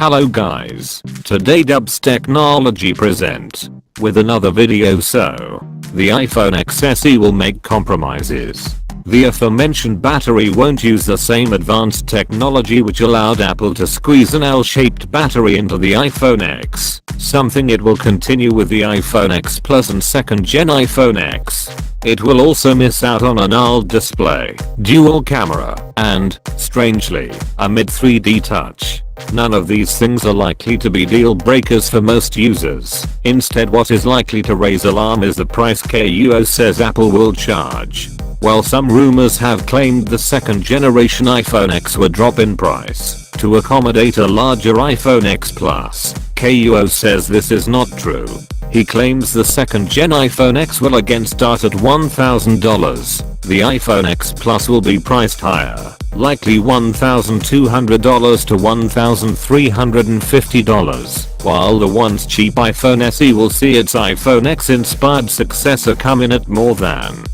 Hello guys, today Dubstechnology Present with another video. So, the iPhone XSE will make compromises. The aforementioned battery won't use the same advanced technology which allowed Apple to squeeze an L-shaped battery into the iPhone X, something it will continue with the iPhone X Plus and second gen iPhone X. It will also miss out on an OLED display, dual camera, and, strangely, a mid 3D touch. None of these things are likely to be deal breakers for most users. Instead, what is likely to raise alarm is the price KUO says Apple will charge. While some rumors have claimed the second generation iPhone X would drop in price to accommodate a larger iPhone X Plus, KUO says this is not true. He claims the second gen iPhone X will again start at $1,000. The iPhone X Plus will be priced higher, likely $1,200 to $1,350, while the once cheap iPhone SE will see its iPhone X inspired successor come in at more than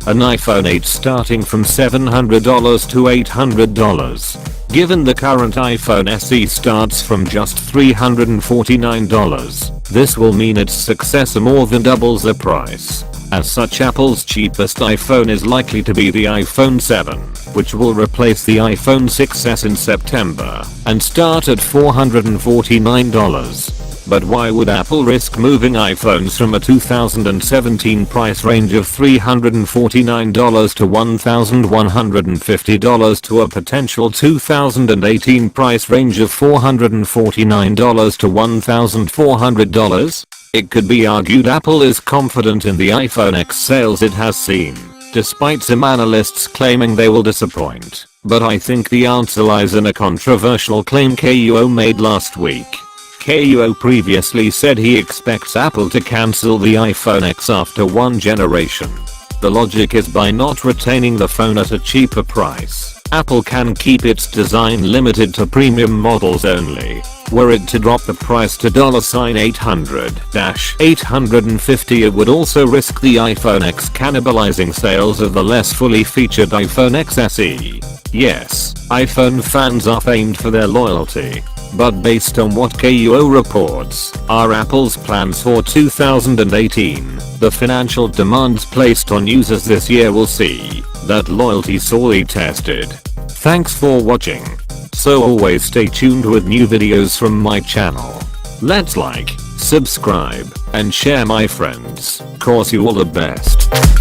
an iPhone 8 starting from $700 to $800. Given the current iPhone SE starts from just $349, this will mean its successor more than doubles the price. As such, Apple's cheapest iPhone is likely to be the iPhone 7, which will replace the iPhone 6s in September and start at $449. But why would Apple risk moving iPhones from a 2017 price range of $349 to $1,150 to a potential 2018 price range of $449 to $1,400? It could be argued Apple is confident in the iPhone X sales it has seen, despite some analysts claiming they will disappoint. But I think the answer lies in a controversial claim KUO made last week. KUO previously said he expects Apple to cancel the iPhone X after one generation. The logic is by not retaining the phone at a cheaper price, Apple can keep its design limited to premium models only. Were it to drop the price to $800-850, it would also risk the iPhone X cannibalizing sales of the less fully featured iPhone XSE. Yes, iPhone fans are famed for their loyalty. But based on what KUO reports are Apple's plans for 2018, the financial demands placed on users this year will see that loyalty sorely tested. Thanks for watching. So always stay tuned with new videos from my channel. Let's like, subscribe, and share my friends. Cause you all the best.